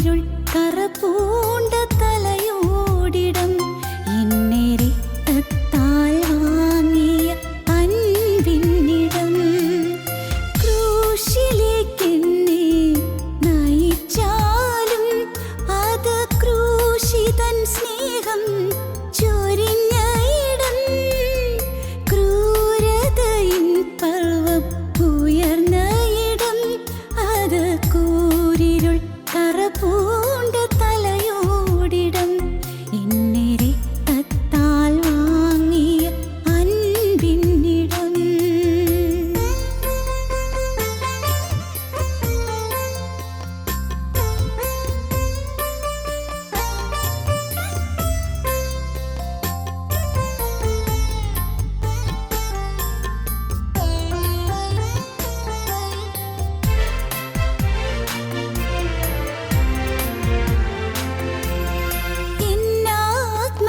കൂരിരുൾ കറപൂണ്ട തലയോടിടം എന്നെ രക്തത്താൽ വാങ്ങിയ അൻപിന്നിടം ക്രൂശിലേക്കെന്നെ നയിച്ചാലും അത് ക്രൂശിതൻ സ്നേഹം ചൊരിഞ്ഞ ഇടം ക്രൂരതയിൻ പർവ്വം ഉയർന്ന ഇടം അത് കൂരിരുൾ കറപൂണ്ട തലയോടിടം എന്നെ രക്തത്താൽ വാങ്ങിയ അൻപിന്നിടം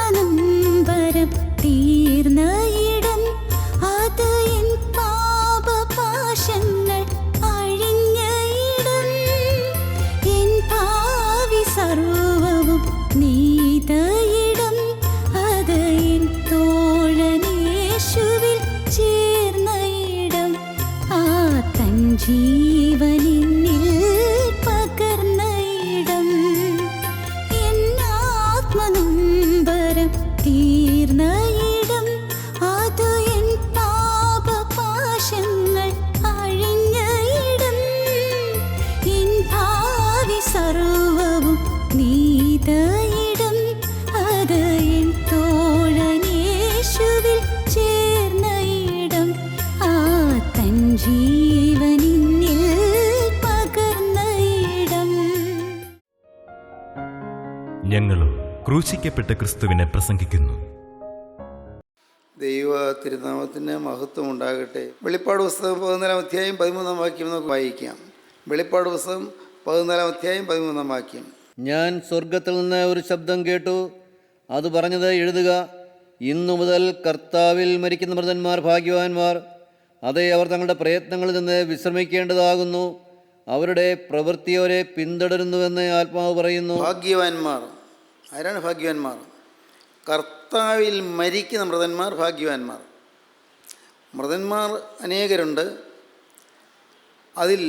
എന്നാത്മനൊമ്പരം തീർന്ന ഇടം അത് എൻ പാപപാശങ്ങൾ അഴിഞ്ഞ ഇടം എൻ ഭാവി സർവവും നീത ഇടം അത് എൻ തോഴനേശുവിൽ ചേർന്ന ഇടം ആ തൻ ജീവനിൽ പകർന്ന ഇടം എന്നാത്മനൊമ്പരം തീർന്ന ഇടം അത് എൻ പാപപാശങ്ങൾ അഴിഞ്ഞ ഇടം എൻ ഭാവി സർവവും നീത ഇടം അത് എൻ തോഴനേശുവിൽ ചേർന്ന ഇടം ആ തൻ ജീവനിൽ പകർന്ന ഇടം ഞങ്ങളും ക്രൂശിക്കപ്പെട്ട ക്രിസ്തുവിനെ പ്രസംഗിക്കുന്നു. ദൈവ തിരുനാമത്തിന് മഹത്വം ഉണ്ടാകട്ടെ. വെളിപ്പാട് പുസ്തകം 14 അധ്യായം 13 വാക്യം നമുക്ക് വായിക്കാം. വെളിപ്പാട് പുസ്തകം 14 അധ്യായം 13 വാക്യം. ഞാൻ സ്വർഗത്തിൽ നിന്ന് ഒരു ശബ്ദം കേട്ടു. അത് പറഞ്ഞത്, എഴുതുക, ഇന്നു മുതൽ കർത്താവിൽ മരിക്കുന്ന മൃതന്മാർ ഭാഗ്യവാന്മാർ. അതെ, അവർ തങ്ങളുടെ പ്രയത്നങ്ങളിൽ നിന്ന് വിശ്രമിക്കേണ്ടതാകുന്നു. അവരുടെ പ്രവൃത്തി അവരെ പിന്തുടരുന്നുവെന്ന് ആത്മാവ് പറയുന്നു. ഭാഗ്യവാന്മാർ ആരാണ്? ഭാഗ്യവാന്മാർ കർത്താവിൽ മരിക്കുന്ന മൃതന്മാർ ഭാഗ്യവാന്മാർ. മൃതന്മാർ അനേകരുണ്ട്, അതിൽ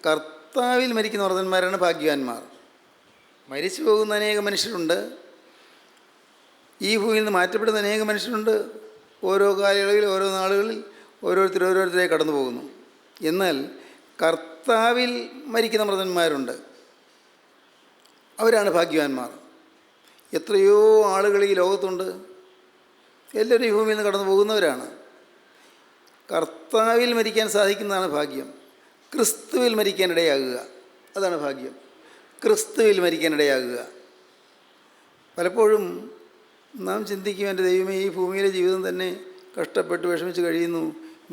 കർത്താവിൽ മരിക്കുന്ന മൃതന്മാരാണ് ഭാഗ്യവാന്മാർ. മരിച്ചു പോകുന്ന അനേക മനുഷ്യരുണ്ട്, ഈ ഭൂമിയിൽ നിന്ന് മാറ്റപ്പെടുന്ന അനേക മനുഷ്യരുണ്ട്. ഓരോ കാലയളവിൽ ഓരോ നാളുകളിൽ ഓരോരുത്തരെ കടന്നു പോകുന്നു. എന്നാൽ കർത്താവിൽ മരിക്കുന്ന മൃതന്മാരുണ്ട്, അവരാണ് ഭാഗ്യവാന്മാർ. എത്രയോ ആളുകൾ ഈ ലോകത്തുണ്ട്, എല്ലാവരും ഈ ഭൂമിയിൽ നിന്ന് കടന്നു പോകുന്നവരാണ്. കർത്താവിൽ മരിക്കാൻ സാധിക്കുന്നതാണ് ഭാഗ്യം. ക്രിസ്തുവിൽ മരിക്കാനിടയാകുക, അതാണ് ഭാഗ്യം. ക്രിസ്തുവിൽ മരിക്കാനിടയാകുക. പലപ്പോഴും നാം ചിന്തിക്കും, എൻ്റെ ദൈവമേ, ഈ ഭൂമിയിലെ ജീവിതം തന്നെ കഷ്ടപ്പെട്ട് വിഷമിച്ച് കഴിയുന്നു,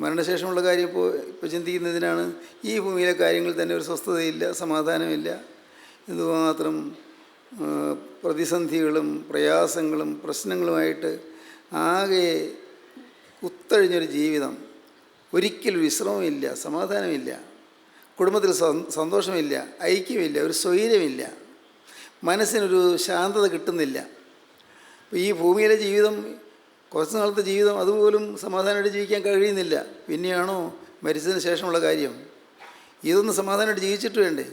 മരണശേഷമുള്ള കാര്യം ഇപ്പോൾ ചിന്തിക്കുന്നതിനാണ്. ഈ ഭൂമിയിലെ കാര്യങ്ങൾ തന്നെ ഒരു സ്വസ്ഥതയില്ല, സമാധാനമില്ല. എന്തുമാത്രം പ്രതിസന്ധികളും പ്രയാസങ്ങളും പ്രശ്നങ്ങളുമായിട്ട് ആകെ കുത്തഴിഞ്ഞൊരു ജീവിതം. ഒരിക്കലും വിശ്രമമില്ല, സമാധാനമില്ല, കുടുംബത്തിൽ സന്തോഷമില്ല, ഐക്യമില്ല, ഒരു സ്വൈര്യമില്ല, മനസ്സിനൊരു ശാന്തത കിട്ടുന്നില്ല. ഈ ഭൂമിയിലെ ജീവിതം, കുറച്ച് നാളത്തെ ജീവിതം, അതുപോലും സമാധാനമായിട്ട് ജീവിക്കാൻ കഴിയുന്നില്ല. പിന്നെയാണോ മരിച്ചതിന് ശേഷമുള്ള കാര്യം? ഇതൊന്നും സമാധാനമായിട്ട് ജീവിച്ചിട്ട് വേണ്ടേ?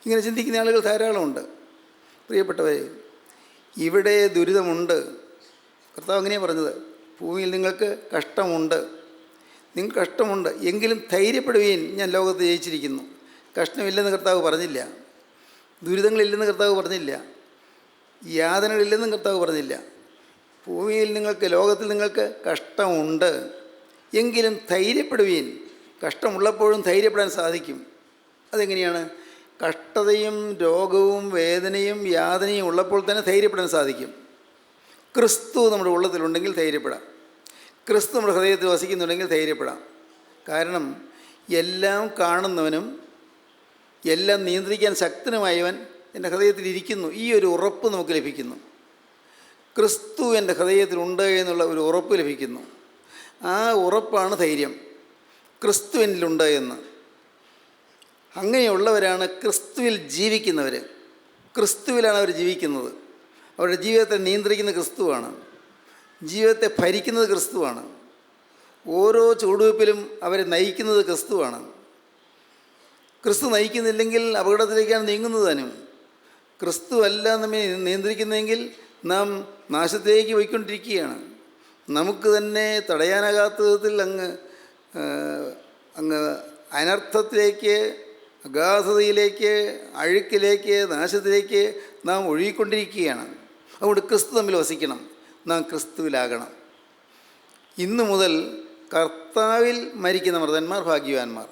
ഇങ്ങനെ ചിന്തിക്കുന്ന ആളുകൾ ധാരാളമുണ്ട്. പ്രിയപ്പെട്ടവരെ, ഇവിടെ ദുരിതമുണ്ട്. കർത്താവ് അങ്ങനെയാണ് പറഞ്ഞത്, ഭൂമിയിൽ നിങ്ങൾക്ക് കഷ്ടമുണ്ട്, നിങ്ങൾക്ക് കഷ്ടമുണ്ട്, എങ്കിലും ധൈര്യപ്പെടുകയും ഞാൻ ലോകത്ത് ജയിച്ചിരിക്കുന്നു. കഷ്ടമില്ലെന്ന് കർത്താവ് പറഞ്ഞില്ല, ദുരിതങ്ങളില്ലെന്ന് കർത്താവ് പറഞ്ഞില്ല, യാതനകളില്ലെന്നും കർത്താവ് പറഞ്ഞില്ല. ഭൂമിയിൽ നിങ്ങൾക്ക്, ലോകത്തിൽ നിങ്ങൾക്ക് കഷ്ടമുണ്ട്, എങ്കിലും ധൈര്യപ്പെടുകയും. കഷ്ടമുള്ളപ്പോഴും ധൈര്യപ്പെടാൻ സാധിക്കും. അതെങ്ങനെയാണ്? കഷ്ടതയും രോഗവും വേദനയും യാതനയും ഉള്ളപ്പോൾ തന്നെ ധൈര്യപ്പെടാൻ സാധിക്കും. ക്രിസ്തു നമ്മുടെ ഉള്ളത്തിലുണ്ടെങ്കിൽ ധൈര്യപ്പെടാം. ക്രിസ്തു നമ്മുടെ ഹൃദയത്തിൽ വസിക്കുന്നുണ്ടെങ്കിൽ ധൈര്യപ്പെടാം. കാരണം എല്ലാം കാണുന്നവനും എല്ലാം നിയന്ത്രിക്കാൻ ശക്തനുമായവൻ എൻ്റെ ഹൃദയത്തിൽ ഇരിക്കുന്നു. ഈ ഒരു ഉറപ്പ് നമുക്ക് ലഭിക്കുന്നു. ക്രിസ്തു എൻ്റെ ഹൃദയത്തിലുണ്ട് എന്നുള്ള ഒരു ഉറപ്പ് ലഭിക്കുന്നു. ആ ഉറപ്പാണ് ധൈര്യം, ക്രിസ്തു എന്നിലുണ്ട് എന്ന്. അങ്ങനെയുള്ളവരാണ് ക്രിസ്തുവിൽ ജീവിക്കുന്നവർ. ക്രിസ്തുവിലാണ് അവർ ജീവിക്കുന്നത്. അവരുടെ ജീവിതത്തെ നിയന്ത്രിക്കുന്ന ക്രിസ്തുവാണ്. ജീവിതത്തെ ഭരിക്കുന്നത് ക്രിസ്തുവാണ്. ഓരോ ചുവടുവയ്പ്പിലും അവരെ നയിക്കുന്നത് ക്രിസ്തുവാണ്. ക്രിസ്തു നയിക്കുന്നില്ലെങ്കിൽ അപകടത്തിലേക്കാണ് നീങ്ങുന്നത് താനും. ക്രിസ്തു അല്ല നമ്മെ നിയന്ത്രിക്കുന്നതെങ്കിൽ നാം നാശത്തിലേക്ക് പോയിക്കൊണ്ടിരിക്കുകയാണ്. നമുക്ക് തന്നെ തടയാനാകാത്ത വിധത്തിൽ അങ്ങ് അനർത്ഥത്തിലേക്ക്, അഗാധതയിലേക്ക്, അഴുക്കിലേക്ക്, നാശത്തിലേക്ക് നാം ഒഴുകിക്കൊണ്ടിരിക്കുകയാണ്. അതുകൊണ്ട് ക്രിസ്തു തമ്മിൽ വസിക്കണം. നാം ക്രിസ്തുവിലാകണം. ഇന്നു മുതൽ കർത്താവിൽ മരിക്കുന്ന മൃതന്മാർ ഭാഗ്യവാന്മാർ.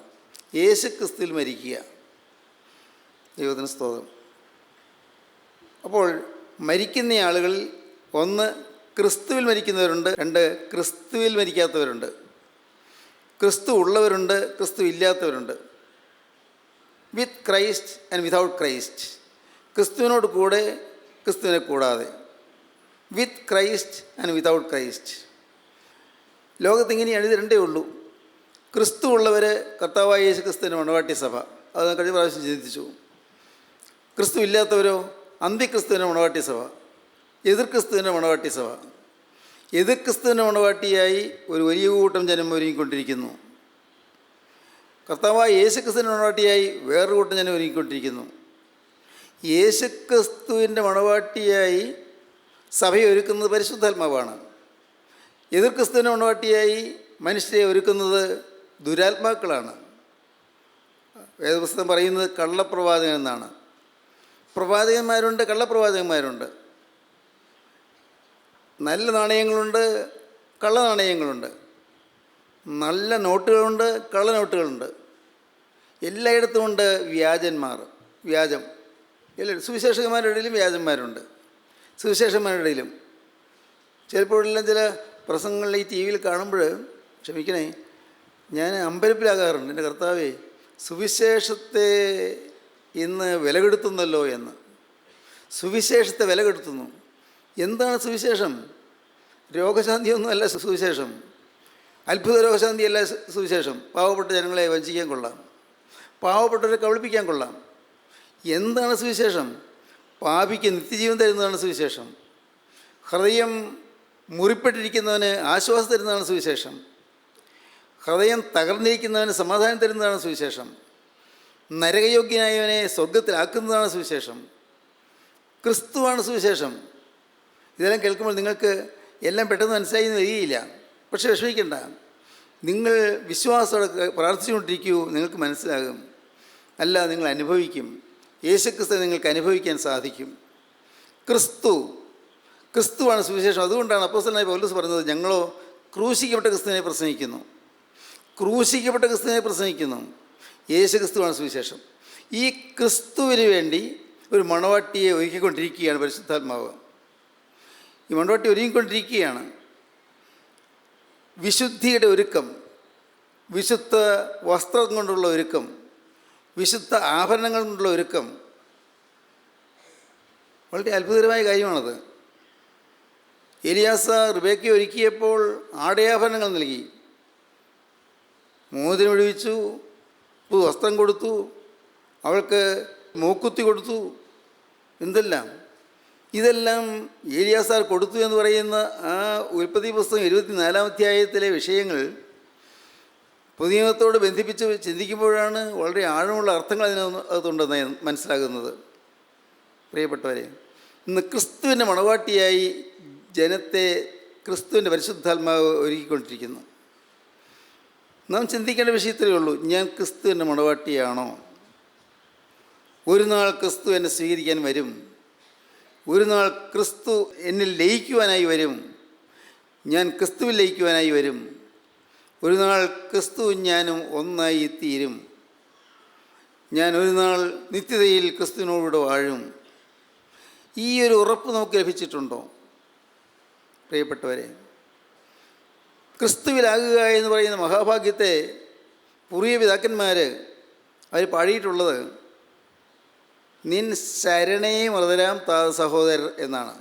യേശു ക്രിസ്തുവിൽ മരിക്കുക. ദൈവത്തിന് സ്തോത്രം. അപ്പോൾ മരിക്കുന്ന ആളുകളിൽ ഒന്ന് ക്രിസ്തുവിൽ മരിക്കുന്നവരുണ്ട്, രണ്ട് ക്രിസ്തുവിൽ മരിക്കാത്തവരുണ്ട്. ക്രിസ്തു ഉള്ളവരുണ്ട്, ക്രിസ്തു ഇല്ലാത്തവരുണ്ട്. With Christ and without Christ. ക്രിസ്തുവിനോട് കൂടെ, ക്രിസ്തുവിനെ കൂടാതെ. With Christ and without Christ. ലോകത്ത് ഇങ്ങനെയാണ്. ഇത് രണ്ടേ ഉള്ളൂ. ക്രിസ്തു ഉള്ളവർ കർത്താവായ യേശു ക്രിസ്തുവിൻ്റെ മണവാട്ടി സഭ. അത് കഴിഞ്ഞ പ്രാവശ്യം ചിന്തിച്ചു. ക്രിസ്തു ഇല്ലാത്തവരോ അന്തിക്രിസ്തുവിൻ്റെ മണവാട്ടി സഭ, എതിർ ക്രിസ്തുവിൻ്റെ മണവാട്ടി സഭ. എതിർ ക്രിസ്തുവിൻ്റെ മണവാട്ടിയായി ഒരു വലിയ കൂട്ടം ജനം ഒരുങ്ങിക്കൊണ്ടിരിക്കുന്നു. കർത്താവായ യേശു ക്രിസ്തുവിൻ്റെ മണവാട്ടിയായി വേറൊരു കൂട്ടം ജനം ഒരുങ്ങിക്കൊണ്ടിരിക്കുന്നു. യേശു ക്രിസ്തുവിൻ്റെ മണവാട്ടിയായി സഭയെ ഒരുക്കുന്നത് പരിശുദ്ധാത്മാവാണ്. എതിർ ക്രിസ്തുവിൻ്റെ മണവാട്ടിയായി മനുഷ്യരെ ഒരുക്കുന്നത് ദുരാത്മാക്കളാണ്. വേദപുസ്തകം പറയുന്നത് കള്ളപ്രവാചകൻ എന്നാണ്. പ്രവാചകന്മാരുണ്ട്, കള്ളപ്രവാചകന്മാരുണ്ട്. നല്ല നാണയങ്ങളുണ്ട്, കള്ള നാണയങ്ങളുണ്ട്. നല്ല നോട്ടുകളുണ്ട്, കള്ള നോട്ടുകളുണ്ട്. എല്ലായിടത്തും ഉണ്ട് വ്യാജന്മാർ. വ്യാജം സുവിശേഷകന്മാരുടെ ഇടയിലും വ്യാജന്മാരുണ്ട്, സുവിശേഷന്മാരുടെ ഇടയിലും. ചിലപ്പോഴെല്ലാം ചില പ്രസംഗങ്ങളിൽ ഈ ടി വിയിൽ കാണുമ്പോൾ, ക്ഷമിക്കണേ, ഞാൻ അമ്പരപ്പിലാകാറുണ്ട്. എൻ്റെ കർത്താവേ, സുവിശേഷത്തെ ഇന്ന് വിലകെടുത്തുന്നല്ലോ എന്ന്. സുവിശേഷത്തെ വിലകെടുത്തുന്നു. എന്താണ് സുവിശേഷം? രോഗശാന്തിയൊന്നുമല്ല സുവിശേഷം. അത്ഭുത രോഗശാന്തിയല്ല സുവിശേഷം. പാവപ്പെട്ട ജനങ്ങളെ വഞ്ചിക്കാൻ കൊള്ളാം, പാവപ്പെട്ടവരെ കബളിപ്പിക്കാൻ കൊള്ളാം. എന്താണ് സുവിശേഷം? പാപിക്ക് നിത്യജീവൻ തരുന്നതാണ് സുവിശേഷം. ഹൃദയം മുറിപ്പെട്ടിരിക്കുന്നവന് ആശ്വാസം തരുന്നതാണ് സുവിശേഷം. ഹൃദയം തകർന്നിരിക്കുന്നവന് സമാധാനം തരുന്നതാണ് സുവിശേഷം. നരകയോഗ്യനായവനെ സ്വർഗത്തിലാക്കുന്നതാണ് സുവിശേഷം. ക്രിസ്തുവാണ് സുവിശേഷം. ഇതെല്ലാം കേൾക്കുമ്പോൾ നിങ്ങൾക്ക് എല്ലാം പെട്ടെന്ന് മനസ്സിലായി എന്ന് വരികയില്ല. പക്ഷേ വിഷമിക്കേണ്ട. നിങ്ങൾ വിശ്വാസത്തോടെ പ്രാർത്ഥിച്ചുകൊണ്ടിരിക്കൂ, നിങ്ങൾക്ക് മനസ്സിലാകും. അല്ല, നിങ്ങൾ അനുഭവിക്കും. യേശുക്രിസ്തു നിങ്ങൾക്ക് അനുഭവിക്കാൻ സാധിക്കും. ക്രിസ്തുവാണ് സുവിശേഷം. അതുകൊണ്ടാണ് അപ്പോസ്തലനായ പൗലോസ് പറഞ്ഞത്, ഞങ്ങളോ ക്രൂശിക്കപ്പെട്ട ക്രിസ്തുവിനെ പ്രസംഗിക്കുന്നു. ക്രൂശിക്കപ്പെട്ട ക്രിസ്തുവിനെ പ്രസംഗിക്കുന്നു. യേശു ക്രിസ്തുവാണ് സുവിശേഷം. ഈ ക്രിസ്തുവിന് വേണ്ടി ഒരു മണവാട്ടിയെ ഒരുക്കിക്കൊണ്ടിരിക്കുകയാണ് പരിശുദ്ധാത്മാവ്. ഈ മണവാട്ടി ഒരുങ്ങിക്കൊണ്ടിരിക്കുകയാണ്. വിശുദ്ധിയുടെ ഒരുക്കം, വിശുദ്ധ വസ്ത്രം കൊണ്ടുള്ള ഒരുക്കം, വിശുദ്ധ ആഭരണങ്ങൾ കൊണ്ടുള്ള ഒരുക്കം. വളരെ അത്ഭുതകരമായ കാര്യമാണത്. എലിയാസ റിബേക്കയെ ഒരുക്കിയപ്പോൾ ആടയാഭരണങ്ങൾ നൽകി, മോതിരം ഒഴിവിച്ചു, പുതു വസ്ത്രം കൊടുത്തു, അവൾക്ക് മൂക്കുത്തി കൊടുത്തു. എന്തെല്ലാം ഇതെല്ലാം ഏലിയാസാർ കൊടുത്തു എന്ന് പറയുന്ന ആ ഉൽപ്പത്തി പുസ്തകം 24-ാം അധ്യായത്തിലെ വിഷയങ്ങൾ പുതിയ നിയമത്തോട് ബന്ധിപ്പിച്ച് ചിന്തിക്കുമ്പോഴാണ് വളരെ ആഴമുള്ള അർത്ഥങ്ങൾ അതിനകത്തുണ്ടെന്ന് മനസ്സിലാകുന്നത്. പ്രിയപ്പെട്ടവരെ, ഇന്ന് ക്രിസ്തുവിൻ്റെ മണവാട്ടിയായി ജനത്തെ ക്രിസ്തുവിൻ്റെ പരിശുദ്ധാത്മാവ് ഒരുക്കിക്കൊണ്ടിരിക്കുന്നു. നാം ചിന്തിക്കേണ്ട വിഷയത്തിലേ ഉള്ളൂ, ഞാൻ ക്രിസ്തുവിൻ്റെ മണവാട്ടിയാണോ? ഒരു നാൾ ക്രിസ്തു എന്നെ സ്വീകരിക്കാൻ വരും. ഒരു നാൾ ക്രിസ്തു എന്നിൽ ലയിക്കുവാനായി വരും. ഞാൻ ക്രിസ്തുവിൽ ലയിക്കുവാനായി വരും. ഒരു നാൾ ക്രിസ്തുവും ഞാനും ഒന്നായി തീരും. ഞാൻ ഒരു നാൾ നിത്യതയിൽ ക്രിസ്തുവിനോട് വാഴും. ഈ ഒരു ഉറപ്പ് നമുക്ക് ലഭിച്ചിട്ടുണ്ടോ പ്രിയപ്പെട്ടവരെ? ക്രിസ്തുവിലാകുക എന്ന് പറയുന്ന മഹാഭാഗ്യത്തെ പൂർവ്വ പിതാക്കന്മാർ അവർ പാടിയിട്ടുള്ളത് നിൻ ശരണേ മൃതരാം സഹോദരർ എന്നാണ്.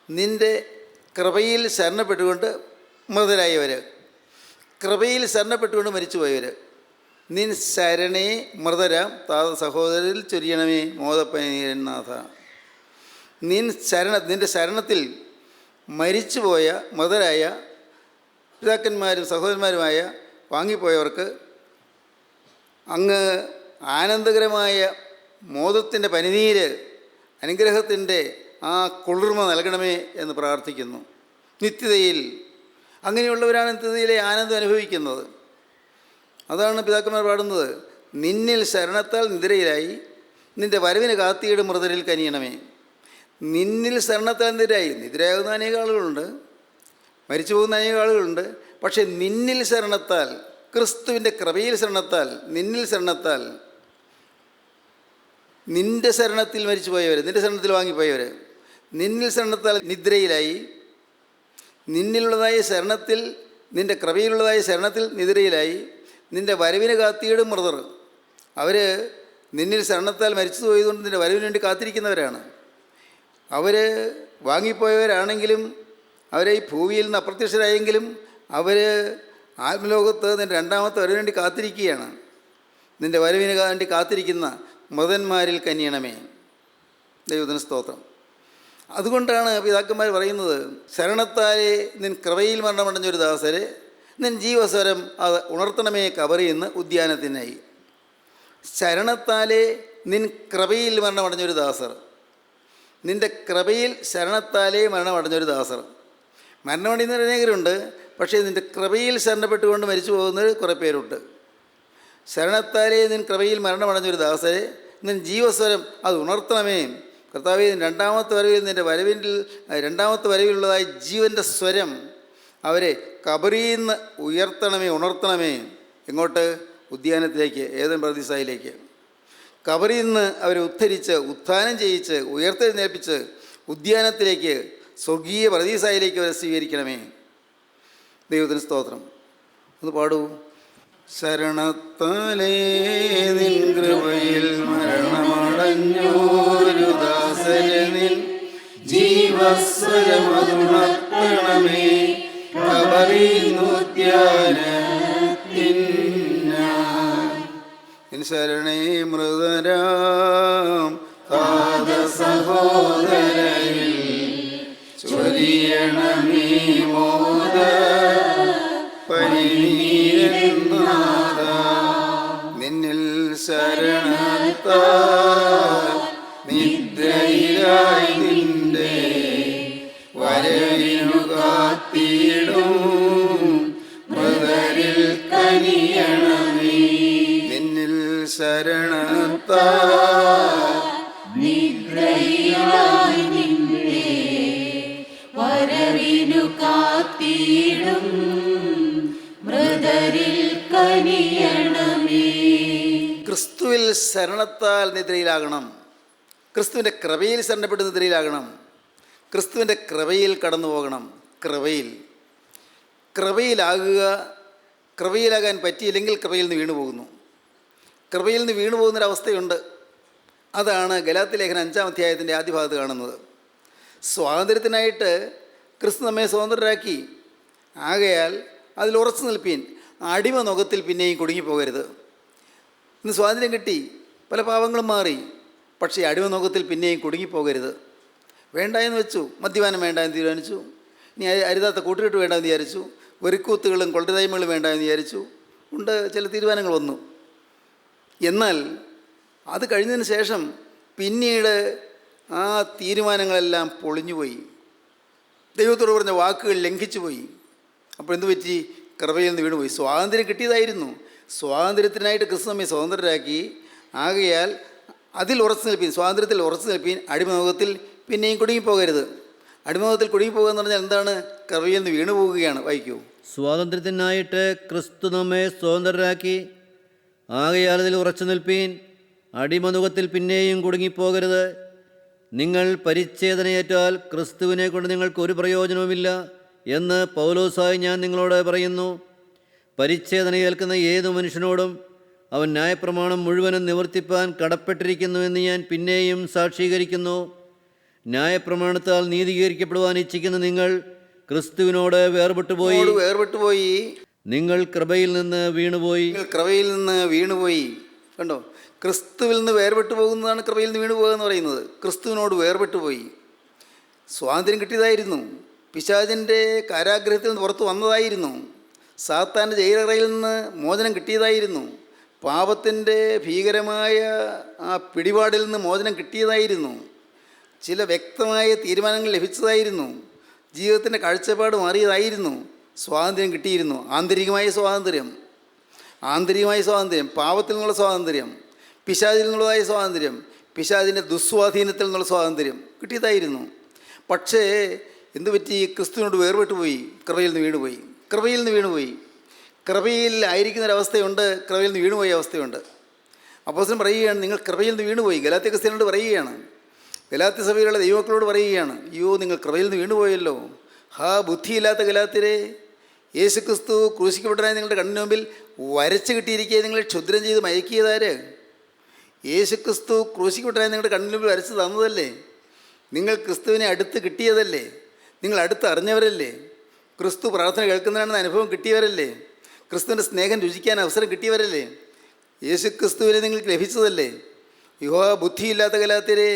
നിൻ്റെ കൃപയിൽ ശരണപ്പെട്ടുകൊണ്ട് മൃതരായവർ, കൃപയിൽ ശരണപ്പെട്ടുകൊണ്ട് മരിച്ചുപോയവർ. നിൻ ശരണേ മൃതരാം സഹോദരിൽ ചൊരിയണമേ മോദപ്പനാഥ. നിൻ്റെ ശരണത്തിൽ മരിച്ചുപോയ മതരായ പിതാക്കന്മാരും സഹോദരന്മാരുമായ വാങ്ങിപ്പോയവർക്ക് അങ്ങ് ആനന്ദകരമായ മോദത്തിൻ്റെ പനിനീര്, അനുഗ്രഹത്തിൻ്റെ ആ കുളിർമ നൽകണമേ എന്ന് പ്രാർത്ഥിക്കുന്നു. നിത്യതയിൽ അങ്ങനെയുള്ളവരാണ് നിത്യതയിലെ ആനന്ദം അനുഭവിക്കുന്നത്. അതാണ് പിതാക്കന്മാർ പാടുന്നത്. നിന്നിൽ ശരണത്താൽ നിദ്രയിലായി, നിൻ്റെ വരവിന് കാത്തിയിടും മൃതരിൽ കനിയണമേ. നിന്നിൽ ശരണത്താൽ നിദ്രയാകുന്ന അനേക ആളുകളുണ്ട്, മരിച്ചു പോകുന്ന അനേക ആളുകളുണ്ട്. പക്ഷേ നിന്നിൽ ശരണത്താൽ, ക്രിസ്തുവിൻ്റെ കൃപയിൽ ശരണത്താൽ, നിന്നിൽ ശരണത്താൽ, നിൻ്റെ ശരണത്തിൽ മരിച്ചു പോയവർ, നിൻ്റെ ശരണത്തിൽ വാങ്ങിപ്പോയവർ, നിന്നിൽ ശരണത്താൽ നിദ്രയിലായി, നിന്നിലുള്ളതായ ശരണത്തിൽ, നിൻ്റെ കൃപയിലുള്ളതായ ശരണത്തിൽ നിദ്രയിലായി, നിൻ്റെ വരവിന് കാത്തിയിടും മൃതർ. അവർ നിന്നിൽ ശരണത്താൽ മരിച്ചു പോയതുകൊണ്ട് നിൻ്റെ വരവിന് വേണ്ടി കാത്തിരിക്കുന്നവരാണ്. അവർ വാങ്ങിപ്പോയവരാണെങ്കിലും, അവരെ ഈ ഭൂമിയിൽ നിന്ന് അപ്രത്യക്ഷരായെങ്കിലും, അവർ ആത്മലോകത്ത് നിൻ്റെ രണ്ടാമത്തെ വരവിന് വേണ്ടി കാത്തിരിക്കുകയാണ്. നിൻ്റെ വരവിന് വേണ്ടി കാത്തിരിക്കുന്ന മൃതന്മാരിൽ കനിയണമേ. ദൈവത്തിന് സ്തോത്രം. അതുകൊണ്ടാണ് പിതാക്കന്മാർ പറയുന്നത്, ശരണത്താലെ നിൻ കൃപയിൽ മരണമടഞ്ഞൊരു ദാസരെ നിൻ ജീവസ്വരം അത് ഉണർത്തണമേ കബറിയെന്ന് ഉദ്യാനത്തിനായി. ശരണത്താലെ നിൻ കൃപയിൽ മരണമടഞ്ഞൊരു ദാസർ, നിൻ്റെ കൃപയിൽ ശരണത്താലെ മരണമടഞ്ഞൊരു ദാസർ. മരണമടയുന്നവർ അനേകരുണ്ട്, പക്ഷേ നിൻ്റെ കൃപയിൽ ശരണപ്പെട്ടുകൊണ്ട് മരിച്ചു പോകുന്നവർ കുറേ പേരുണ്ട്. ശരണത്താലെ നിൻ കൃപയിൽ മരണമടഞ്ഞൊരു ദാസരെ നിൻ ജീവസ്വരം അത് ഉണർത്തണമേ കർത്താവേ. രണ്ടാമത്തെ വരവിൽ നിൻ്റെ രണ്ടാമത്തെ വരവിലുള്ളതായി ജീവൻ്റെ സ്വരം അവരെ കബറിയിൽ നിന്ന് ഉയർത്തണമേ, ഉണർത്തണമേ. എങ്ങോട്ട്? ഉദ്യാനത്തിലേക്ക്, ഏദൻ പർദീസായിലേക്ക്. കബറിയിൽ നിന്ന് അവരെ ഉദ്ധരിച്ച്, ഉത്ഥാനം ചെയ്യിച്ച്, ഉയർത്തെഴുന്നേൽപ്പിച്ച് ഉദ്യാനത്തിലേക്ക്, സ്വർഗീയ പർദീസായിലേക്ക് അവരെ സ്വീകരിക്കണമേ. ദൈവത്തിന് സ്തോത്രം. ഒന്ന് പാടൂ. ശരണത്താലേ നിൻ കൃപയിൽ മരണമടഞ്ഞോരു ദാസരെ നിൻ ജീവസ്വരമതുണർത്തണമേ കബറിന്നുദ്യാനത്തിൻ ശരണേ മൃതരാം താത സഹോദരയിൽ ചൊരിയണമേ മോദ പനിനീരനാഥ. നിന്നിൽ ശരണത്താൽ നിദ്രയിലായി നിന്റെ വരവിനു കാത്തിടും മൃതരിൽ കനിയണമേ. നിന്നിൽ ശരണത്താൽ നിദ്രയിലായി നിന്റെ വരവിനു കാത്തിടും മൃതരിൽ കനിയണമേ. ക്രിസ്തുവിൽ ശരണത്താൽ നിദ്രയിലാകണം. ക്രിസ്തുവിൻ്റെ കൃപയിൽ ശരണപ്പെട്ട് നിദ്രയിലാകണം. ക്രിസ്തുവിൻ്റെ കൃപയിൽ കടന്നു പോകണം. കൃപയിലാകുക. കൃപയിലാകാൻ പറ്റിയില്ലെങ്കിൽ കൃപയിൽ നിന്ന് വീണു പോകുന്നു. കൃപയിൽ നിന്ന് വീണു പോകുന്നൊരവസ്ഥയുണ്ട്. അതാണ് ഗലാത്യ ലേഖനം 5-ാം അധ്യായത്തിൻ്റെ ആദ്യ ഭാഗത്ത് കാണുന്നത്. സ്വാതന്ത്ര്യത്തിനായിട്ട് ക്രിസ്തു നമ്മെ സ്വതന്ത്രരാക്കി. ആകയാൽ അതിൽ ഉറച്ചു നിൽപ്പീൻ. അടിമ നുഖത്തിൽ പിന്നെയും കുടുങ്ങിപ്പോകരുത്. ഇന്ന് സ്വാതന്ത്ര്യം കിട്ടി, പല പാവങ്ങളും മാറി, പക്ഷേ അടിമ നുഖത്തിൽ പിന്നെയും കുടുങ്ങിപ്പോകരുത്. വേണ്ടായെന്ന് വെച്ചു, മദ്യപാനം വേണ്ടായെന്ന് തീരുമാനിച്ചു, ഇനി അരുതാത്ത കൂട്ടുകെട്ട് വേണ്ടായെന്ന് വിചാരിച്ചു, വെറിക്കൂത്തുകളും കൊള്ളരുതായ്മകളും വേണ്ടായെന്ന് വിചാരിച്ചു, ചില തീരുമാനങ്ങൾ വന്നു. എന്നാൽ അത് കഴിഞ്ഞതിന് ശേഷം പിന്നീട് ആ തീരുമാനങ്ങളെല്ലാം പൊളിഞ്ഞുപോയി. ദൈവത്തോട് പറഞ്ഞ വാക്കുകൾ ലംഘിച്ചു പോയി. അപ്പോൾ എന്തു പറ്റി? കൃപയിൽ നിന്ന് വീണുപോയി. സ്വാതന്ത്ര്യം കിട്ടിയതായിരുന്നു. സ്വാതന്ത്ര്യത്തിനായിട്ട് ക്രിസ്തു നമ്മെ സ്വതന്ത്രരാക്കി. ആകയാൽ അതിൽ ഉറച്ചു നിൽപ്പീൻ, സ്വാതന്ത്ര്യത്തിൽ ഉറച്ചു നിൽപ്പീൻ. അടിമമുഖത്തിൽ പിന്നെയും കുടുങ്ങിപ്പോകരുത്. അടിമമുഖത്തിൽ കുടുങ്ങിപ്പോകുക എന്ന് പറഞ്ഞാൽ എന്താണ്? കൃപയിൽ നിന്ന് വീണു പോവുകയാണ്. വായിക്കൂ. സ്വാതന്ത്ര്യത്തിനായിട്ട് ക്രിസ്തു നമ്മെ സ്വതന്ത്രരാക്കി. ആകയാൽ അതിൽ ഉറച്ചു നിൽപ്പീൻ. അടിമനുഖത്തിൽ പിന്നെയും കുടുങ്ങിപ്പോകരുത്. നിങ്ങൾ പരിച്ഛേദനയേറ്റാൽ ക്രിസ്തുവിനെ കൊണ്ട് നിങ്ങൾക്കൊരു പ്രയോജനവുമില്ല എന്ന് പൗലോസായി ഞാൻ നിങ്ങളോട് പറയുന്നു. പരിച്ഛേദനയേൽക്കുന്ന ഏതു മനുഷ്യനോടും അവൻ ന്യായപ്രമാണം മുഴുവനും നിവർത്തിപ്പാൻ കടപ്പെട്ടിരിക്കുന്നുവെന്ന് ഞാൻ പിന്നെയും സാക്ഷീകരിക്കുന്നു. ന്യായപ്രമാണത്താൽ നീതീകരിക്കപ്പെടുവാൻ ഇച്ഛിക്കുന്ന നിങ്ങൾ ക്രിസ്തുവിനോട് വേർപെട്ടുപോയി. നിങ്ങൾ കൃപയിൽ നിന്ന് വീണുപോയി. കണ്ടോ? ക്രിസ്തുവിൽ നിന്ന് വേർപെട്ടു പോകുന്നതാണ് കൃപയിൽ നിന്ന് വീണുപോകുക എന്ന് പറയുന്നത്. ക്രിസ്തുവിനോട് വേർപെട്ടുപോയി. സ്വാതന്ത്ര്യം കിട്ടിയതായിരുന്നു. പിശാചിൻ്റെ കാരാഗ്രഹത്തിൽ നിന്ന് പുറത്തു വന്നതായിരുന്നു. സാത്താൻ്റെ ജയിലറയിൽ നിന്ന് മോചനം കിട്ടിയതായിരുന്നു. പാപത്തിൻ്റെ ഭീകരമായ ആ പിടിപാടിൽ നിന്ന് മോചനം കിട്ടിയതായിരുന്നു. ചില വ്യക്തമായ തീരുമാനങ്ങൾ ലഭിച്ചതായിരുന്നു. ജീവിതത്തിൻ്റെ കാഴ്ചപ്പാട് മാറിയതായിരുന്നു. സ്വാതന്ത്ര്യം കിട്ടിയിരുന്നു. ആന്തരികമായ സ്വാതന്ത്ര്യം, പാപത്തിൽ നിന്നുള്ള സ്വാതന്ത്ര്യം, പിശാചിൽ നിന്നുള്ളതായ സ്വാതന്ത്ര്യം, പിശാചിൻ്റെ ദുസ്വാധീനത്തിൽ നിന്നുള്ള സ്വാതന്ത്ര്യം കിട്ടിയതായിരുന്നു. പക്ഷേ എന്തുപറ്റി? ക്രിസ്തുവിനോട് വേർപെട്ടു പോയി, കൃപയിൽ നിന്ന് വീണുപോയി. കൃപയിൽ ആയിരിക്കുന്നൊരവസ്ഥയുണ്ട്, കൃപയിൽ നിന്ന് വീണുപോയ അവസ്ഥയുണ്ട്. അപ്പോസ്തലൻ പറയുകയാണ്, നിങ്ങൾ കൃപയിൽ നിന്ന് വീണുപോയി. ഗലാത്യ ക്രിസ്ത്യാനോട് പറയുകയാണ്, ഗലാത്യ സഭയിലുള്ള ദൈവമക്കളോട് പറയുകയാണ്, അയ്യോ നിങ്ങൾ കൃപയിൽ നിന്ന് വീണുപോയല്ലോ. ബുദ്ധിയില്ലാത്ത ഗലാത്യരെ, യേശുക്രിസ്തു ക്രൂശിക്കപ്പെട്ടതായി നിങ്ങളുടെ കണ്ണിന് മുമ്പിൽ വരച്ച് കിട്ടിയിരിക്കുക നിങ്ങളെ ക്ഷുദ്രം ചെയ്ത് മയക്കിയതാര്? യേശുക്രിസ്തു ക്രൂശിക്കപ്പെട്ടതായി നിങ്ങളുടെ കണ്ണിന് മുമ്പിൽ വരച്ച് തന്നതല്ലേ? നിങ്ങൾ ക്രിസ്തുവിനെ അടുത്ത് കിട്ടിയതല്ലേ? നിങ്ങൾ അടുത്ത് അറിഞ്ഞവരല്ലേ? ക്രിസ്തു പ്രാർത്ഥന കേൾക്കുന്നതാണെന്ന അനുഭവം കിട്ടിയവരല്ലേ? ക്രിസ്തുവിൻ്റെ സ്നേഹം രുചിക്കാൻ അവസരം കിട്ടിയവരല്ലേ? യേശുക്രിസ്തുവിനെ നിങ്ങൾക്ക് ലഭിച്ചതല്ലേ? ബുദ്ധിയില്ലാത്ത ഗലാത്യരെ,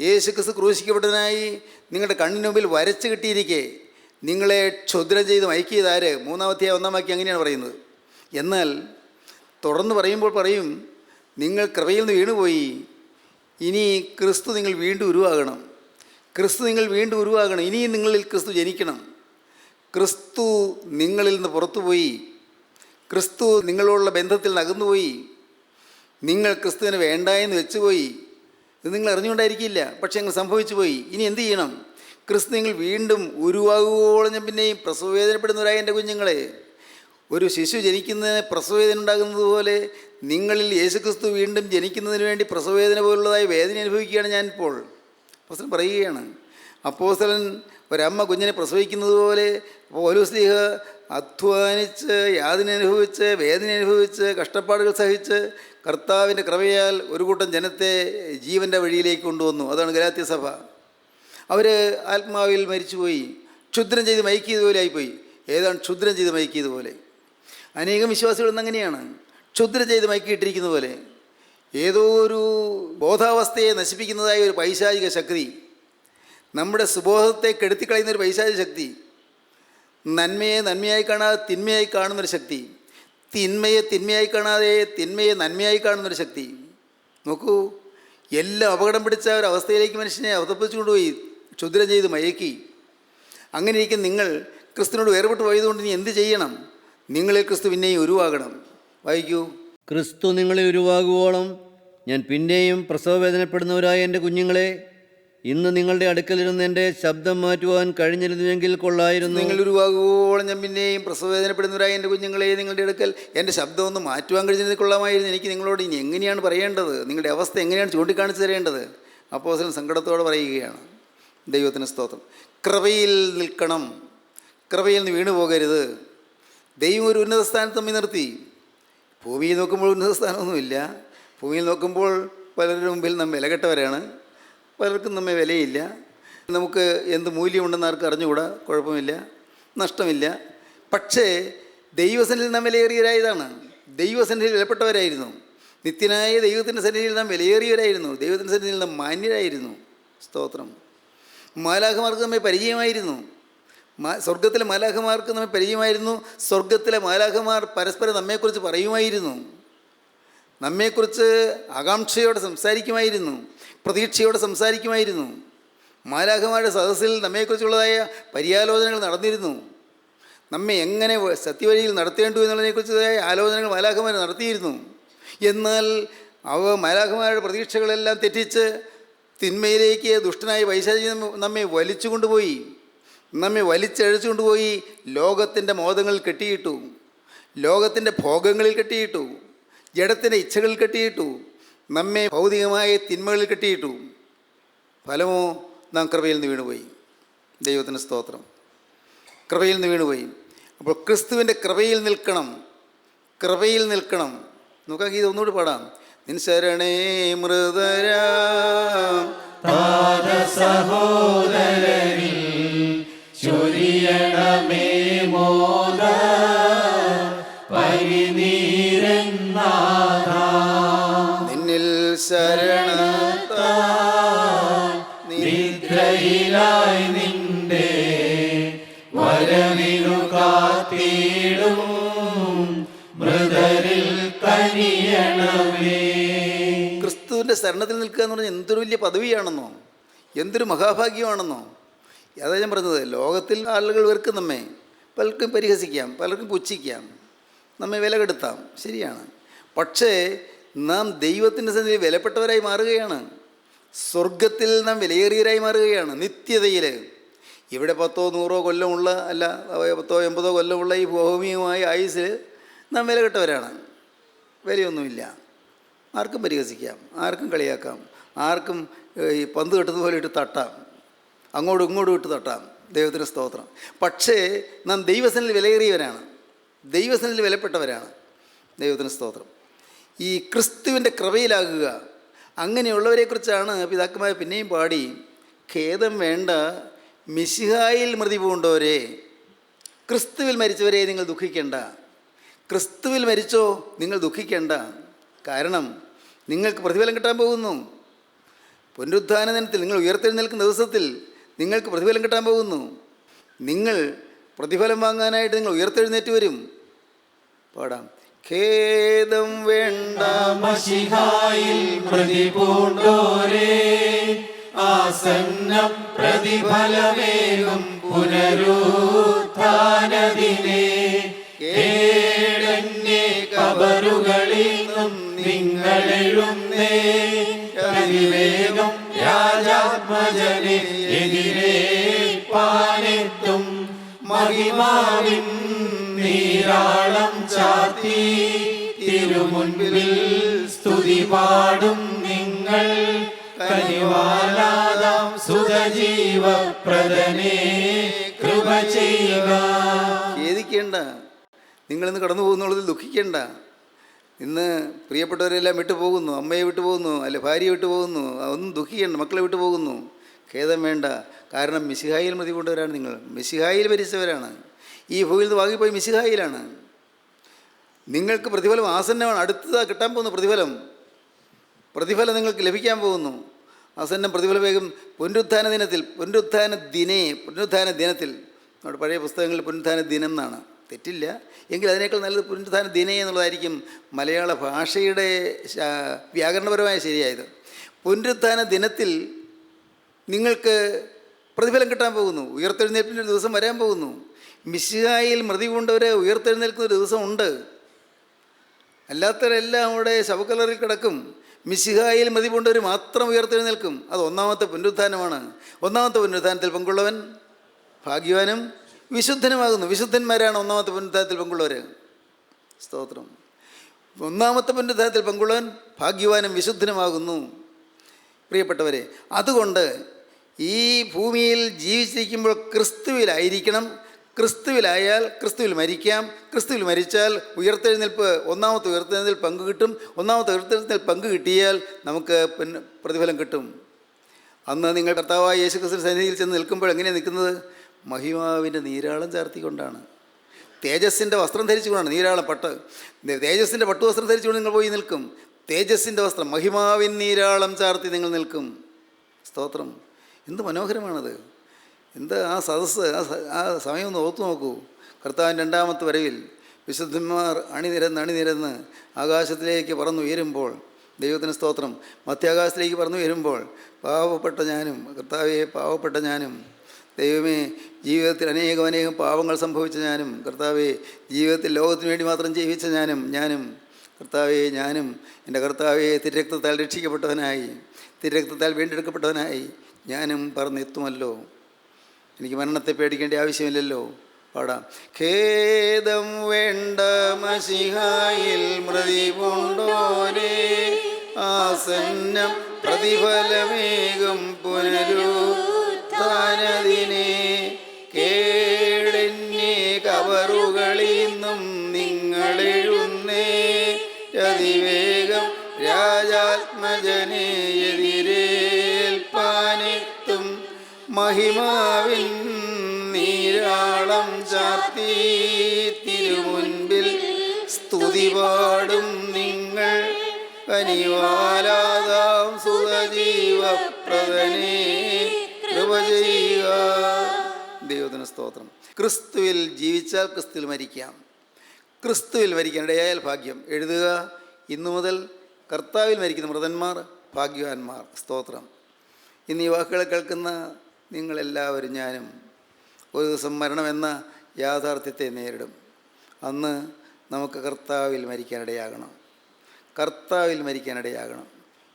യേശുക്രിസ്തു ക്രൂശിക്കപ്പെട്ടതിനായി നിങ്ങളുടെ കണ്ണിന് മുമ്പിൽ വരച്ച് കിട്ടിയിരിക്കെ നിങ്ങളെ ക്ഷുദ്രം ചെയ്ത് മയക്കിയതാര്? 3-1 വാക്യം അങ്ങനെയാണ് പറയുന്നത്. എന്നാൽ തുടർന്ന് പറയുമ്പോൾ പറയും, നിങ്ങൾ കൃപയിൽ നിന്ന് വീണുപോയി, ഇനി ക്രിസ്തു നിങ്ങൾ വീണ്ടും ഉരുവാകണം. ഇനിയും നിങ്ങളിൽ ക്രിസ്തു ജനിക്കണം. ക്രിസ്തു നിങ്ങളിൽ നിന്ന് പുറത്തുപോയി, ക്രിസ്തു നിങ്ങളോടുള്ള ബന്ധത്തിൽ നിന്ന് അകന്നുപോയി, നിങ്ങൾ ക്രിസ്തുവിനെ വേണ്ട എന്ന് വെച്ചുപോയി. ഇത് നിങ്ങൾ അറിഞ്ഞുകൊണ്ടായിരിക്കില്ല, പക്ഷേ നിങ്ങൾ സംഭവിച്ചു പോയി. ഇനി എന്ത് ചെയ്യണം? ക്രിസ്തു നിങ്ങൾ വീണ്ടും ഉരുവാകുവോളം ഞാൻ പിന്നെയും പ്രസവവേദനപ്പെടുന്നവരായ എൻ്റെ കുഞ്ഞുങ്ങളെ, ഒരു ശിശു ജനിക്കുന്നതിന് പ്രസവവേദന ഉണ്ടാകുന്നത് പോലെ നിങ്ങളിൽ യേശുക്രിസ്തു വീണ്ടും ജനിക്കുന്നതിന് വേണ്ടി പ്രസവവേദന പോലുള്ളതായ വേദന അനുഭവിക്കുകയാണ് ഞാനിപ്പോൾ. അപ്പോസ്തലൻ പറയുകയാണ്, അപ്പോസ്തലൻ ഒരമ്മ കുഞ്ഞിനെ പ്രസവിക്കുന്നത് പോലെ പൗലോസ്ലീഹ അധ്വാനിച്ച്, യാതന അനുഭവിച്ച്, വേദന അനുഭവിച്ച്, കഷ്ടപ്പാടുകൾ സഹിച്ച് കർത്താവിൻ്റെ കൃപയാൽ ഒരു കൂട്ടം ജനത്തെ ജീവൻ്റെ വഴിയിലേക്ക് കൊണ്ടുവന്നു. അതാണ് ഗലാത്യ സഭ. അവർ ആത്മാവിൽ മരിച്ചുപോയി, ക്ഷുദ്രം ചെയ്ത് മയക്കിയതുപോലെ ആയിപ്പോയി. ഏതാണ് ക്ഷുദ്രം ചെയ്ത് മയക്കിയതുപോലെ? അനേകം വിശ്വാസികളൊന്നും അങ്ങനെയാണ്, ക്ഷുദ്രം ചെയ്ത് മയക്കിയിട്ടിരിക്കുന്ന പോലെ. ഏതോ ഒരു ബോധാവസ്ഥയെ നശിപ്പിക്കുന്നതായ ഒരു പൈശാചിക ശക്തി, നമ്മുടെ സുബോധത്തെ കെടുത്തിക്കളയുന്നൊരു പൈശാചിക ശക്തി, നന്മയെ നന്മയായി കാണാതെ തിന്മയായി കാണുന്നൊരു ശക്തി, തിന്മയെ തിന്മയായി കാണാതെ തിന്മയെ നന്മയായി കാണുന്നൊരു ശക്തി. നോക്കൂ, എല്ലാം അപകടം പിടിച്ച ഒരവസ്ഥയിലേക്ക് മനുഷ്യനെ അവതരിപ്പിച്ചു കൊണ്ടുപോയി, ക്ഷുദ്രം ചെയ്ത് മയക്കി. അങ്ങനെ ഇരിക്കും നിങ്ങൾ ക്രിസ്തുവിനോട് വേർപെട്ട് പോയതുകൊണ്ട് ഇനി എന്ത് ചെയ്യണം? നിങ്ങളിൽ ക്രിസ്തു പിന്നെയും ഉരുവാകണം. വായിക്കൂ. ക്രിസ്തു നിങ്ങളെ ഉരുവാകുവോളം ഞാൻ പിന്നെയും പ്രസവവേദനപ്പെടുന്നവരായ എൻ്റെ കുഞ്ഞുങ്ങളെ, ഇന്ന് നിങ്ങളുടെ അടുക്കലിരുന്ന് എൻ്റെ ശബ്ദം മാറ്റുവാൻ കഴിഞ്ഞിരുന്നുവെങ്കിൽ കൊള്ളായിരുന്നു. നിങ്ങൾ ഉരുവാകുവോളം ഞാൻ പിന്നെയും പ്രസവവേദനപ്പെടുന്നവരായ എൻ്റെ കുഞ്ഞുങ്ങളെ, നിങ്ങളുടെ അടുക്കൽ എൻ്റെ ശബ്ദം ഒന്ന് മാറ്റുവാൻ കഴിഞ്ഞിരുന്നെങ്കിൽ കൊള്ളാമായിരുന്നു. എനിക്ക് നിങ്ങളോട് ഇനി എങ്ങനെയാണ് പറയേണ്ടത്? നിങ്ങളുടെ അവസ്ഥ എങ്ങനെയാണ് ചൂണ്ടിക്കാണിച്ചു തരേണ്ടത്? അപ്പോസ്തലൻ സങ്കടത്തോടെ പറയുകയാണ്. ദൈവത്തിന് സ്തോത്രം. കൃപയിൽ നിൽക്കണം, കൃപയിൽ നിന്ന് വീണു പോകരുത്. ദൈവം ഒരു ഉന്നത സ്ഥാനത്ത് നമ്മെ നിർത്തി. ഭൂമിയിൽ നോക്കുമ്പോൾ ഉന്നത സ്ഥാനമൊന്നുമില്ല. ഭൂമിയിൽ നോക്കുമ്പോൾ പലരുടെ മുമ്പിൽ നാം വിലകെട്ടവരാണ്, പലർക്കും നമ്മെ വിലയില്ല. നമുക്ക് എന്ത് മൂല്യമുണ്ടെന്ന് ആർക്കും അറിഞ്ഞുകൂടാ, കുഴപ്പമില്ല, നഷ്ടമില്ല. പക്ഷേ ദൈവസന്നിധിയിൽ നാം വിലയേറിയവരായതാണ്. ദൈവസന്നിധിയിൽ വിലപ്പെട്ടവരായിരുന്നു. നിത്യനായ ദൈവത്തിൻ്റെ സന്നിധിയിൽ നാം വിലയേറിയവരായിരുന്നു. ദൈവത്തിൻ്റെ സന്നിധിയിൽ നാം മാന്യരായിരുന്നു. സ്തോത്രം. മാലാഖമാർക്ക് നമ്മെ പരിചയമായിരുന്നു. സ്വർഗത്തിലെ മാലാഖമാർക്ക് നമ്മെ പരിചയമായിരുന്നു. സ്വർഗത്തിലെ മാലാഖമാർ പരസ്പരം നമ്മെക്കുറിച്ച് പറയുമായിരുന്നു. നമ്മെക്കുറിച്ച് ആകാംക്ഷയോടെ സംസാരിക്കുമായിരുന്നു, പ്രതീക്ഷയോടെ സംസാരിക്കുമായിരുന്നു. മാലാഖമാരുടെ സദസ്സിൽ നമ്മെക്കുറിച്ചുള്ളതായ പര്യാലോചനകൾ നടന്നിരുന്നു. നമ്മെ എങ്ങനെ സത്യവഴിയിൽ നടത്തേണ്ടു എന്നുള്ളതിനെക്കുറിച്ചതായ ആലോചനകൾ മാലാഖമാർ നടത്തിയിരുന്നു. എന്നാൽ മാലാഖമാരുടെ പ്രതീക്ഷകളെല്ലാം തെറ്റിച്ച് തിന്മയിലേക്ക് ദുഷ്ടനായ പൈശാചി നമ്മെ വലിച്ചുകൊണ്ടുപോയി, നമ്മെ വലിച്ചഴച്ചുകൊണ്ടുപോയി ലോകത്തിൻ്റെ മോഹങ്ങളിൽ കെട്ടിയിട്ടു, ലോകത്തിൻ്റെ ഭോഗങ്ങളിൽ കെട്ടിയിട്ടു, ജഡത്തിൻ്റെ ഇച്ഛകളിൽ കെട്ടിയിട്ടു, നമ്മെ ഭൗതികമായ തിന്മകളിൽ കെട്ടിയിട്ടു. ഫലമോ നാം കൃപയിൽ നിന്ന് വീണുപോയി. ദൈവത്തിന് സ്തോത്രം. കൃപയിൽ നിന്ന് വീണുപോയി. അപ്പോൾ ക്രിസ്തുവിൻ്റെ കൃപയിൽ നിൽക്കണം, കൃപയിൽ നിൽക്കണം. നമുക്ക് ആ ഗീതം ഒന്നുകൂടി പാടാം. നിൻ ശരണേ മൃതരാം സഹോദരനിൽ ചൊരിയണമേ മോദ പരിനീരന്നാഥ, നിന്നിൽ ശരണത്താൽ നിദ്ര നിദ്രയിലായി നിന്റെ വരവിനു കാത്തിടും മൃതരിൽ കനിയണമേ. ക്രിസ്തുവിൻ്റെ ശരണത്തിൽ നിൽക്കുക എന്ന് പറഞ്ഞാൽ എന്തൊരു വലിയ പദവിയാണെന്നോ, എന്തൊരു മഹാഭാഗ്യമാണെന്നോ. അതാ ഞാൻ പറഞ്ഞത്, ലോകത്തിൽ ആളുകൾ വെറുക്കും നമ്മെ, പലർക്കും പരിഹസിക്കാം, പലർക്കും പുച്ഛിക്കാം, നമ്മെ വിലകെടുത്താം, ശരിയാണ്. പക്ഷേ നാം ദൈവത്തിൻ്റെ സന്നിധിയിൽ വിലപ്പെട്ടവരായി മാറുകയാണ്. സ്വർഗത്തിൽ നാം വിലയേറിയവരായി മാറുകയാണ് നിത്യതയിൽ. ഇവിടെ 10 100 കൊല്ലമുള്ള, അല്ല 10 80 കൊല്ലമുള്ള ഈ ഭൗമികമായ ആയുസ്സിൽ നാം വിലകെട്ടവരാണ്. വിലയൊന്നുമില്ല. ആർക്കും പരിഹസിക്കാം, ആർക്കും കളിയാക്കാം, ആർക്കും ഈ പന്ത് കെട്ടുന്നത് പോലെ ഇട്ട് തട്ടാം, അങ്ങോട്ടും ഇങ്ങോട്ടും ഇട്ട് തട്ടാം. ദൈവത്തിന് സ്തോത്രം. പക്ഷേ നാം ദൈവസന്നിധിയിൽ വിലയേറിയവരാണ്, ദൈവസന്നിധിയിൽ വിലപ്പെട്ടവരാണ്. ദൈവത്തിന് സ്തോത്രം. ഈ ക്രിസ്തുവിൻ്റെ കൃപയിലാകുക, അങ്ങനെയുള്ളവരെക്കുറിച്ചാണ് പിതാക്കന്മാർ പിന്നെയും പാടി, ഖേദം വേണ്ട മിശിഹായിൽ മൃതി പൂണ്ടവരെ, ക്രിസ്തുവിൽ മരിച്ചവരെ നിങ്ങൾ ദുഃഖിക്കേണ്ട. ക്രിസ്തുവിൽ മരിച്ചോ നിങ്ങൾ ദുഃഖിക്കേണ്ട. കാരണം നിങ്ങൾക്ക് പ്രതിഫലം കിട്ടാൻ പോകുന്നു. പുനരുത്ഥാന ദിനത്തിൽ, നിങ്ങൾ ഉയർത്തെഴുന്നേൽക്കുന്ന ദിവസത്തിൽ നിങ്ങൾക്ക് പ്രതിഫലം കിട്ടാൻ പോകുന്നു. നിങ്ങൾ പ്രതിഫലം വാങ്ങാനായിട്ട് നിങ്ങൾ ഉയർത്തെഴുന്നേറ്റ് വരും. പാടാം. ഖേദം വേണ്ട മശിഹായിൽ പ്രതിപൂണ്ടോരേ, ആസന്ന പ്രതിഫലമേകും പുനരുത്ഥാനദിനെ. കേടന്യേ കബറുകളിൽ നിന്നും നിങ്ങളെഴുന്നേ, അതിവേഗം രാജാത്മജനെ എതിരേൽപ്പാനെത്തും. മഹിമാവിൻ നീരാളം ചാർത്തി തിരുമുൻപിൽ സ്തുതി പാടും നിങ്ങൾ. കനിവാലാദാം സുഖജീവപ്രദനേ കൃപ ചെയ്യുക. ഖേദിക്കേണ്ട. നിങ്ങളിന്ന് കടന്നു പോകുന്നുള്ളതിൽ ദുഃഖിക്കേണ്ട. ഇന്ന് പ്രിയപ്പെട്ടവരെല്ലാം വിട്ടുപോകുന്നു, അമ്മയെ വിട്ടുപോകുന്നു, അല്ലെ ഭാര്യയെ വിട്ടുപോകുന്നു, ഒന്നും ദുഃഖിക്കേണ്ട. മക്കളെ വിട്ടുപോകുന്നു. ഖേദം വേണ്ട. കാരണം മിശിഹായിൽ മതി കൊണ്ടവരാണ് നിങ്ങൾ. മിശിഹായിൽ മരിച്ചവരാണ്. ഈ ഭൂമിയിൽ നിന്ന് വാങ്ങിപ്പോയി മിശിഹായിലാണ്. നിങ്ങൾക്ക് പ്രതിഫലം ആസന്നമാണ്. അടുത്തതാ കിട്ടാൻ പോകുന്ന പ്രതിഫലം നിങ്ങൾക്ക് ലഭിക്കാൻ പോകുന്നു. ആസന്നം പ്രതിഫലം വേഗം പുനരുത്ഥാന ദിനത്തിൽ. പുനരുത്ഥാന ദിനത്തിൽ നമ്മുടെ പഴയ പുസ്തകങ്ങളിൽ പുനരുത്ഥാന ദിനം എന്നാണ്. തെറ്റില്ല. എങ്കിൽ അതിനേക്കാൾ നല്ലത് പുനരുത്ഥാന ദിനേ എന്നുള്ളതായിരിക്കും മലയാള ഭാഷയുടെ വ്യാകരണപരമായ ശരിയായത്. പുനരുത്ഥാന ദിനത്തിൽ നിങ്ങൾക്ക് പ്രതിഫലം കിട്ടാൻ പോകുന്നു. ഉയർത്തെഴുന്നേൽപ്പിൻ്റെ ഒരു ദിവസം വരാൻ പോകുന്നു. മിശിഹായിൽ മൃതി കൊണ്ടവരെ ഉയർത്തെഴുന്നേൽക്കുന്ന ഒരു ദിവസമുണ്ട്. അല്ലാത്തവരെല്ലാം അവിടെ ശവക്കല്ലറിൽ കിടക്കും. മിശിഹായിൽ മൃതി കൊണ്ടവർ മാത്രം ഉയർത്തെഴുന്നേൽക്കും. അത് ഒന്നാമത്തെ പുനരുത്ഥാനമാണ്. ഒന്നാമത്തെ പുനരുത്ഥാനത്തിൽ പങ്കുള്ളവൻ ഭാഗ്യവാനും വിശുദ്ധനുമാകുന്നു. വിശുദ്ധന്മാരാണ് ഒന്നാമത്തെ പുനരുത്ഥാനത്തിൽ പങ്കുള്ളവർ. സ്തോത്രം. ഒന്നാമത്തെ പുനരുത്ഥാനത്തിൽ പങ്കുള്ളവൻ ഭാഗ്യവാനും വിശുദ്ധനുമാകുന്നു. പ്രിയപ്പെട്ടവരെ, അതുകൊണ്ട് ഈ ഭൂമിയിൽ ജീവിച്ചിരിക്കുമ്പോൾ ക്രിസ്തുവിലായിരിക്കണം. ക്രിസ്തുവിലായാൽ ക്രിസ്തുവിൽ മരിക്കാം. ക്രിസ്തുവിൽ മരിച്ചാൽ ഒന്നാമത്തെ ഉയർത്തെഴുന്നേൽപ്പിൽ പങ്കു കിട്ടും. ഒന്നാമത്തെ ഉയർത്തെഴുന്നേൽപ്പിൽ പങ്കു കിട്ടിയാൽ നമുക്ക് പ്രതിഫലം കിട്ടും. അന്ന് നിങ്ങൾ കർത്താവായ യേശുക്രിസ്തു സന്നിധിയിൽ ചെന്ന് നിൽക്കുമ്പോൾ എങ്ങനെയാണ് നിൽക്കുന്നത്? മഹിമാവിൻ്റെ നീരാളം ചാർത്തിക്കൊണ്ടാണ്. തേജസ്സിൻ്റെ വസ്ത്രം ധരിച്ചുകൊണ്ടാണ്. നീരാളം തേജസ്സിൻ്റെ പട്ടുവസ്ത്രം ധരിച്ചുകൊണ്ട് നിങ്ങൾ പോയി നിൽക്കും. തേജസ്സിൻ്റെ വസ്ത്രം, മഹിമാവിൻ നീരാളം ചാർത്തി നിങ്ങൾ നിൽക്കും. സ്തോത്രം. എന്ത് മനോഹരമാണത്! എന്താ ആ സദസ്സ്! ആ സമയം ഒന്ന് ഓർത്തു നോക്കൂ. കർത്താവിൻ്റെ രണ്ടാമത്തെ വരവിൽ വിശുദ്ധന്മാർ അണിനിരന്ന് ആകാശത്തിലേക്ക് പറന്നുയരുമ്പോൾ, ദൈവത്തിന് സ്തോത്രം, മധ്യാകാശത്തിലേക്ക് പറന്നുയരുമ്പോൾ പാവപ്പെട്ട ഞാനും, കർത്താവെ പാവപ്പെട്ട ഞാനും, ദൈവമേ ജീവിതത്തിൽ അനേകം പാവങ്ങൾ സംഭവിച്ച ഞാനും, കർത്താവെ ജീവിതത്തിൽ ലോകത്തിന് വേണ്ടി മാത്രം ജീവിച്ച ഞാനും കർത്താവെ ഞാനും എൻ്റെ കർത്താവെ തിരുരക്തത്താൽ രക്ഷിക്കപ്പെട്ടവനായി, തിരുരക്തത്താൽ വീണ്ടെടുക്കപ്പെട്ടവനായി ഞാനും പറന്നെത്തുമല്ലോ. എനിക്ക് മരണത്തെ പേടിക്കേണ്ട ആവശ്യമില്ലല്ലോ. പാടാം. ഖേദം വേണ്ട മശിഹായിൽ മൃതി പൂണ്ടോരേ, ആസന്നം പ്രതിഫലമേകും പുനരുത്ഥാനദിനെ. കേടന്യേ കബറുകളിൽ നിന്നും നിങ്ങളെഴുന്നേ, അതിവേഗം രാജാത്മജനെ എതിരേൽപ്പാനെത്തും. മഹിമാവിൻ നീരാളം ചാർത്തി തിരുമുൻപിൽ സ്തുതി പാടും നിങ്ങൾ. കനിവാലാദാം സുഖജീവപ്രദനേ കൃപ ചെയ്യുക. ദൈവത്തിന് സ്തോത്രം. ക്രിസ്തുവിൽ ജീവിച്ചാൽ ക്രിസ്തുവിൽ മരിക്കാം. ക്രിസ്തുവിൽ മരിക്കാൻ ഇടയായാൽ ഭാഗ്യം. എഴുതുക, ഇന്നു മുതൽ കർത്താവിൽ മരിക്കുന്ന മൃതന്മാർ ഭാഗ്യവാന്മാർ. സ്തോത്രം. ഇന്ന് ഈ വാക്കുകളെ കേൾക്കുന്ന നിങ്ങളെല്ലാവരും ഞാനും ഒരു ദിവസം മരണമെന്ന യാഥാർത്ഥ്യത്തെ നേരിടും. അന്ന് നമുക്ക് കർത്താവിൽ മരിക്കാനിടയാകണം. കർത്താവിൽ മരിക്കാനിടയാകണം.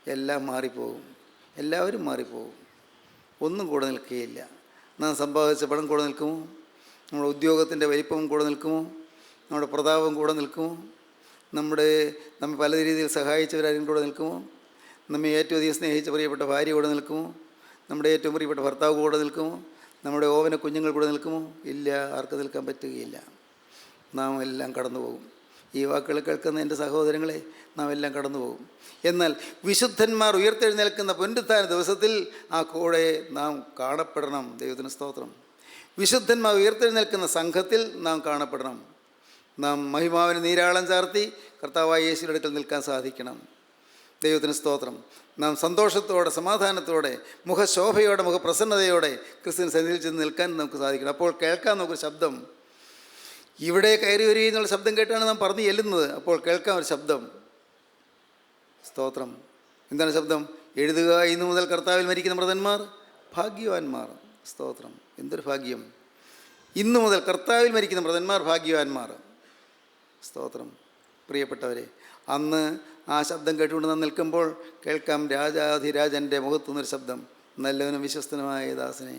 എല്ലാം മാറിപ്പോകും. എല്ലാവരും മാറിപ്പോകും. ഒന്നും കൂടെ നിൽക്കുകയില്ല. നാം സമ്പാദിച്ച പണം കൂടെ നിൽക്കുമോ? നമ്മുടെ ഉദ്യോഗത്തിൻ്റെ വലിപ്പം കൂടെ നിൽക്കുമോ? നമ്മുടെ പ്രതാപം കൂടെ നിൽക്കുമോ? നമ്മെ പല രീതിയിൽ സഹായിച്ചവരാരും കൂടെ നിൽക്കുമോ? നമ്മെ ഏറ്റവും അധികം സ്നേഹിച്ച പ്രിയപ്പെട്ട ഭാര്യ കൂടെ നിൽക്കുമോ? നമ്മുടെ ഏറ്റവും പ്രിയപ്പെട്ട ഭർത്താവ് കൂടെ നിൽക്കുമോ? നമ്മുടെ ഓവന കുഞ്ഞുങ്ങൾ കൂടെ നിൽക്കുമോ? ഇല്ല, ആർക്ക് നിൽക്കാൻ പറ്റുകയില്ല. നാം എല്ലാം കടന്നു പോകും. ഈ വാക്കുകൾ കേൾക്കുന്ന എൻ്റെ സഹോദരങ്ങളെ, നാം എല്ലാം കടന്നു പോകും. എന്നാൽ വിശുദ്ധന്മാർ ഉയർത്തെഴുന്നേൽക്കുന്ന പുനരുത്ഥാന ദിവസത്തിൽ ആ കൂടെ നാം കാണപ്പെടണം. ദൈവത്തിന് സ്തോത്രം. വിശുദ്ധന്മാർ ഉയർത്തെഴുന്നേൽക്കുന്ന സംഘത്തിൽ നാം കാണപ്പെടണം. നാം മഹിമാവിന് നീരാളം ചാർത്തി കർത്താവായ യേശുവിന്റെ അടുക്കൽ നിൽക്കാൻ സാധിക്കണം. ദൈവത്തിന് സ്തോത്രം. നാം സന്തോഷത്തോടെ, സമാധാനത്തോടെ, മുഖശോഭയോടെ, മുഖപ്രസന്നതയോടെ ക്രിസ്തുവിൻ സന്നിധിയിൽ ചെന്ന് നിൽക്കാൻ നമുക്ക് സാധിക്കണം. അപ്പോൾ കേൾക്കാൻ നമുക്കൊരു ശബ്ദം. ഇവിടെ കയറി വരിക എന്നുള്ള ശബ്ദം കേട്ടാണ് നാം പറഞ്ഞു ചെല്ലുന്നത്. അപ്പോൾ കേൾക്കാൻ ഒരു ശബ്ദം. സ്തോത്രം. എന്താണ് ശബ്ദം? എഴുതുക, ഇന്നു മുതൽ കർത്താവിൽ മരിക്കുന്ന മൃതന്മാർ ഭാഗ്യവാന്മാർ. സ്തോത്രം. എന്തൊരു ഭാഗ്യം! ഇന്നു മുതൽ കർത്താവിൽ മരിക്കുന്ന മൃതന്മാർ ഭാഗ്യവാന്മാർ. സ്തോത്രം. പ്രിയപ്പെട്ടവരെ, അന്ന് ആ ശബ്ദം കേട്ടുകൊണ്ട് നാം നിൽക്കുമ്പോൾ കേൾക്കാം രാജാധിരാജൻ്റെ മുഖത്തു നിന്നൊരു ശബ്ദം. നല്ലവനും വിശ്വസ്തനുമായ ദാസനെ,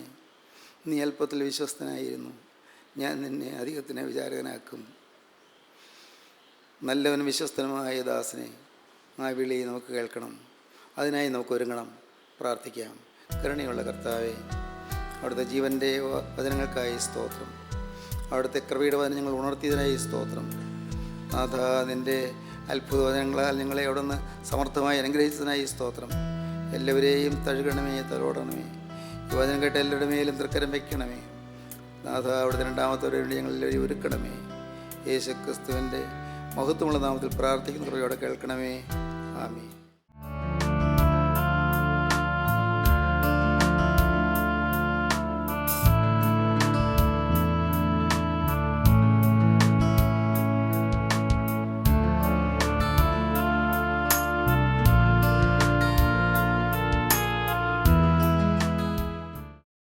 നീ അല്പത്തിൽ വിശ്വസ്തനായിരുന്നു, ഞാൻ നിന്നെ അധികത്തിന് വിചാരകനാക്കും. നല്ലവനും വിശ്വസ്തനുമായ ദാസനെ, ആ വിളി നമുക്ക് കേൾക്കണം. അതിനായി നമുക്ക് ഒരുങ്ങണം. പ്രാർത്ഥിക്കാം. കരുണയുള്ള കർത്താവേ, അവിടുത്തെ ജീവൻ്റെ വചനങ്ങൾക്കായി സ്തോത്രം. അവിടുത്തെ കൃപയുടെ വചനം ഞങ്ങൾ ഉണർത്തിയതിനായി സ്തോത്രം. നാഥ, നിൻ്റെ അത്ഭുത വചനങ്ങളാൽ ഞങ്ങളെ അവിടുന്ന് സമർത്ഥമായി അനുഗ്രഹിച്ചതിനായി സ്തോത്രം. എല്ലാവരെയും തഴുകണമേ, തലോടണമേ. ഈ വചനം കേട്ട എല്ലാവരുടെ മേലും തൃക്കരം വയ്ക്കണമേ. നാഥ, അവിടുത്തെ രണ്ടാമത്തവരെ വേണ്ടി ഞങ്ങളെല്ലാവരെയും ഒരുക്കണമേ. യേശു ക്രിസ്തുവിൻ്റെ മഹത്വമുള്ള നാമത്തിൽ പ്രാർത്ഥിക്കുന്ന കൃപയോടെ കേൾക്കണമേ. ആമേൻ.